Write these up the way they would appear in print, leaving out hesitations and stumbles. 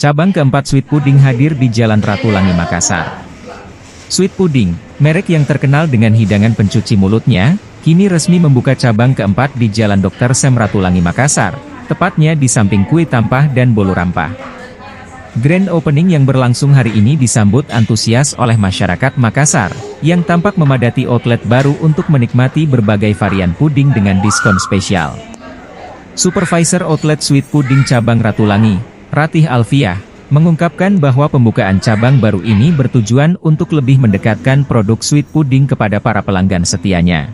Cabang keempat Sweet Pudding hadir di Jalan Ratulangi, Makassar. Sweet Pudding, merek yang terkenal dengan hidangan pencuci mulutnya, kini resmi membuka cabang keempat di Jalan Dr. Sem Ratulangi, Makassar, tepatnya di samping Kue Tampah dan Bolu Rampah. Grand opening yang berlangsung hari ini disambut antusias oleh masyarakat Makassar, yang tampak memadati outlet baru untuk menikmati berbagai varian puding dengan diskon spesial. Supervisor Outlet Sweet Pudding Cabang Ratulangi, Ratih Alfiah, mengungkapkan bahwa pembukaan cabang baru ini bertujuan untuk lebih mendekatkan produk sweet pudding kepada para pelanggan setianya.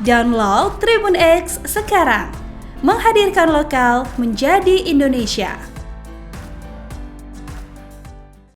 Download Tribun X sekarang, menghadirkan lokal menjadi Indonesia.